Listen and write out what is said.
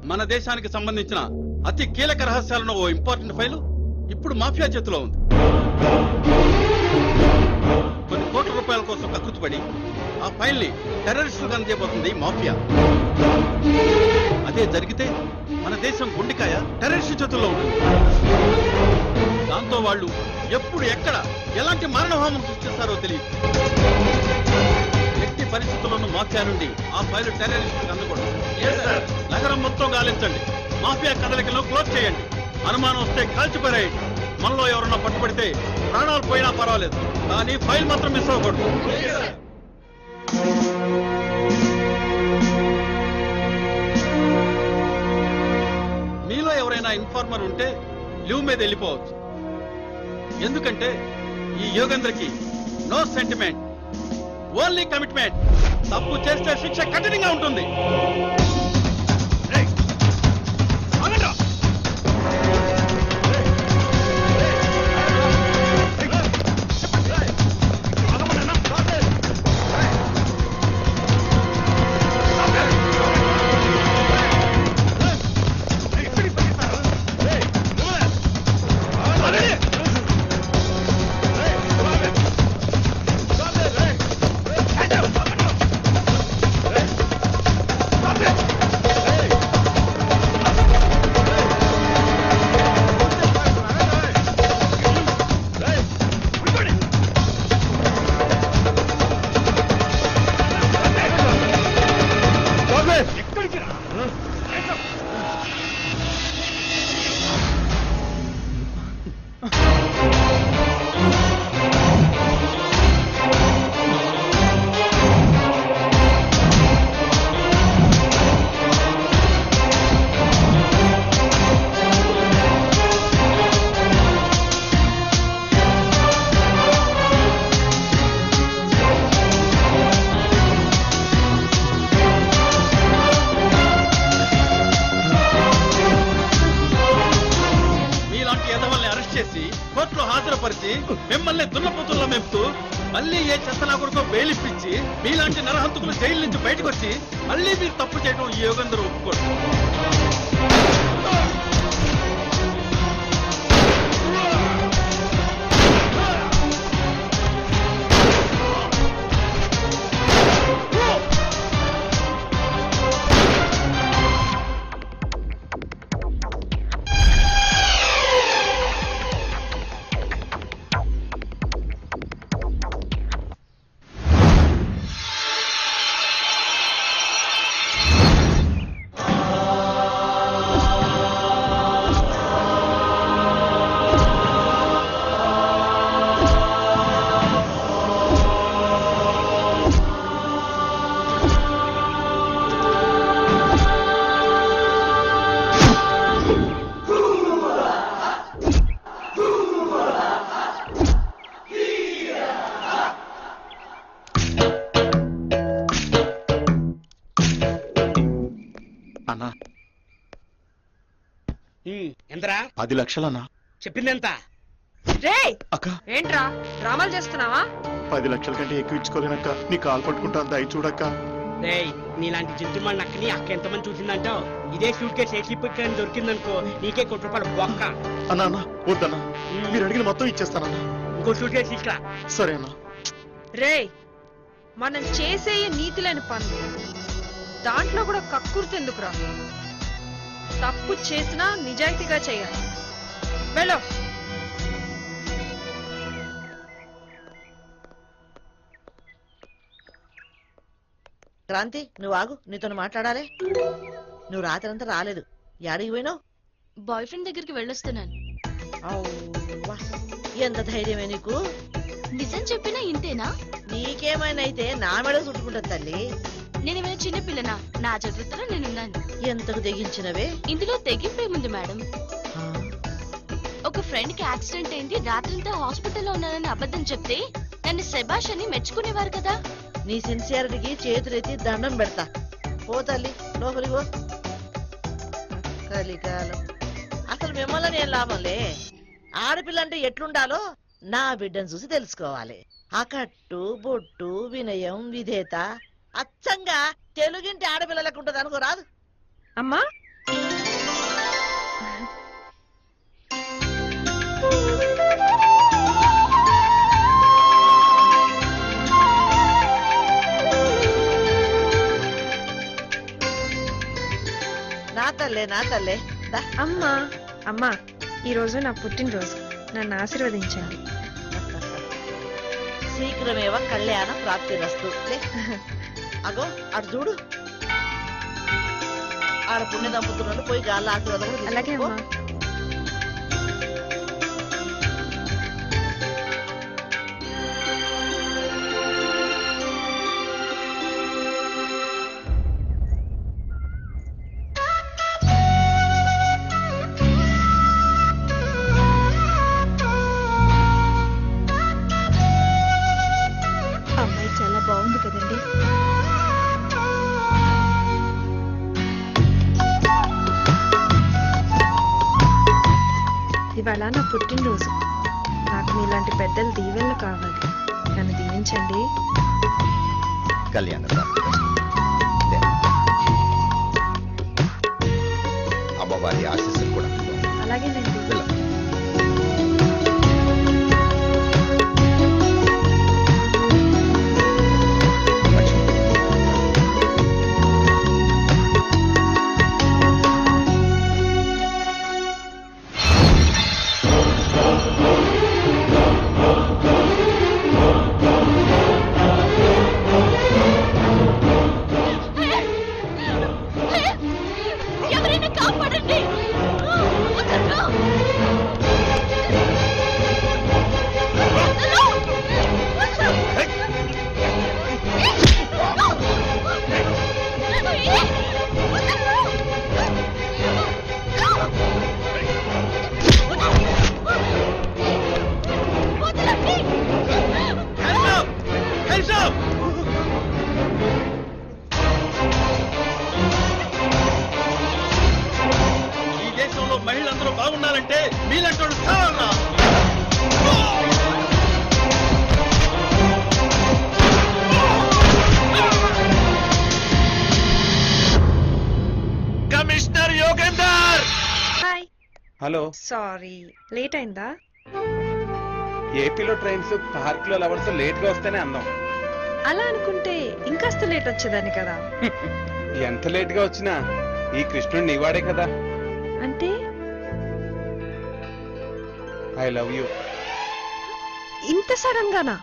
మన దేశానికి సంబంధించిన అతి కీలక రహస్యాలను ఓ ఇంపార్టెంట్ ఫైలు ఇప్పుడు మాఫియా చేతిలో ఉంది. కొన్ని కోట్ల రూపాయల కోసం కక్కుతుపడి ఆ ఫైల్ ని టెర్రరిస్టులకు అందజేయబోతుంది మాఫియా. అదే జరిగితే మన దేశం గుండెకాయ టెర్రరిస్టు చేతుల్లో ఉంటుంది. దాంతో వాళ్ళు ఎప్పుడు ఎక్కడ ఎలాంటి మరణహోమం సృష్టిస్తారో తెలియదు. ఎట్టి పరిస్థితుల్లోనూ మాఫియా నుండి ఆ ఫైలు టెర్రరిస్టులకు అందకూడదు. నగరం మొత్తం గాలించండి, మాఫియా కదలికలను క్లోజ్ చేయండి. అనుమానం వస్తే కాల్చిపారేయండి. మనలో ఎవరన్నా పట్టుబడితే ప్రాణాలు పోయినా పర్వాలేదు, కానీ ఫైల్ మాత్రం మిస్ అవ్వకూడదు. మీలో ఎవరైనా ఇన్ఫార్మర్ ఉంటే లీవ్ మీద వెళ్ళిపోవచ్చు. ఎందుకంటే ఈ యోగేంద్రకి నో సెంటిమెంట్, ఓన్లీ కమిట్మెంట్. తప్పు చేస్తే శిక్ష కఠినంగా ఉంటుంది. కోర్టులో హాజరుపరిచి మిమ్మల్ని దున్నపోతుల్లో మెప్పుతూ మళ్ళీ ఏ చెత్తనాకుడితో బెయిలిప్పించి మీలాంటి నరహంతకులు జైలు నుంచి బయటకు వచ్చి మళ్ళీ మీరు తప్పు చేయడం ఈ యోగేంద్ర ఒప్పుకోరు. అన్నా ఎంతరా? 10 లక్షలన్నా. చెప్పిందెంత? అక్క ఏంట్రా డ్రామాలు చేస్తున్నావా? 10 లక్షల కంటే ఎక్కువ ఇచ్చుకోలేనక్క. నీ కాలు పట్టుకుంటాను, దయ చూడక్క. నీలాంటి జింతుమాడి నక్కని అక్క ఎంతమంది చూసిందంటావు? ఇదే సూట్ కేసు ఎక్కి దొరికిందనుకో నీకే ₹1 బొక్క. అన్నా అన్నా వద్దన్నా, మీరు అడిగిన మొత్తం ఇచ్చేస్తానన్నా. ఇంకో సూట్ కేసు తీసుకురా. సరే అన్నా. మనం చేసే నీతిలేని పనులు దాంట్లో కూడా కక్కుర్తెందుకురా? తప్పు చేసినా నిజాయితీగా చేయాలి. వెళ్ళు. క్రాంతి, నువ్వు ఆగు, నీతో మాట్లాడాలి. నువ్వు రాత్రంతా రాలేదు, యాడికి పోయినావు? బాయ్ ఫ్రెండ్ దగ్గరికి వెళ్ళొస్తున్నాను. ఎంత ధైర్యమే నీకు? నిజం చెప్పినా ఇంతేనా? నీకేమైనా అయితే నా మెడ చుట్టుకుంటుంది తల్లి. నేనేమైనా చిన్న పిల్లనా? నా జాగ్రత్తలో నేనున్నాను. ఎంతకు తెగించినవే? ఇందులో తెగింపేముంది మేడం? ఒక ఫ్రెండ్ కి యాక్సిడెంట్ అయింది, రాత్రంతా హాస్పిటల్లో ఉన్నానని అబద్ధం చెప్తే నన్ను శభాష్ అని మెచ్చుకునేవారు కదా. నీ సిన్సియారిటీకి చేతులెత్తి దండం పెడతా. పో తల్లి, లోపలికి పో. కలికాలం అసలు మిమ్మల్ని నేను లాభంలే. ఆడపిల్ల అంటే ఎట్లుండాలో నా బిడ్డను చూసి తెలుసుకోవాలి. ఆ కట్టు బొట్టు వినయం విధేత అచ్చంగా తెలుగింటి ఆడపిల్లలకు ఉంటుంది అనుకో రాదు. అమ్మా నా తల్లే దా. అమ్మా అమ్మా ఈరోజు నా పుట్టినరోజు, నన్ను ఆశీర్వదించండి. శీఘ్రమేవ కళ్యాణ ప్రాప్తి రస్తు. అగో అటు చూడు, ఆడ పుణ్య దంపతులను పోయి గాళ్ళ ఆశీర్వాదం కూడా అలాగే తీసుకో. అమ్మా. అమ్మాయి చాలా బాగుంది కదండి. ఇవాళ నా పుట్టినరోజు, నాకు మీలాంటి పెద్దలు దీవెనలు కావాలి. నన్ను దీవించండి. కళ్యాణ అమ్మవారి ఆశీస్సులు కూడా అలాగేనండి. ఎవరైనా కాపాడండి. వదలు. Hands up! ఈ దేశంలో మహిళలందరూ బాగుండాలంటే మీలాంటి వాళ్ళు కావాలన్నా. Commissioner Yogender. Hi. Hello, sorry late అయిందా? ఏపీలో ట్రైన్స్ పార్క్ లో లవర్స్ లేట్ గా వస్తేనే అందం. అలా అనుకుంటే ఇంకాస్త లేట్ వచ్చేదాన్ని కదా. ఎంత లేట్ గా వచ్చినా ఈ కృష్ణుడు నీవాడే కదా. అంటే ఐ లవ్ యూ. ఇంత సడన్ గానా?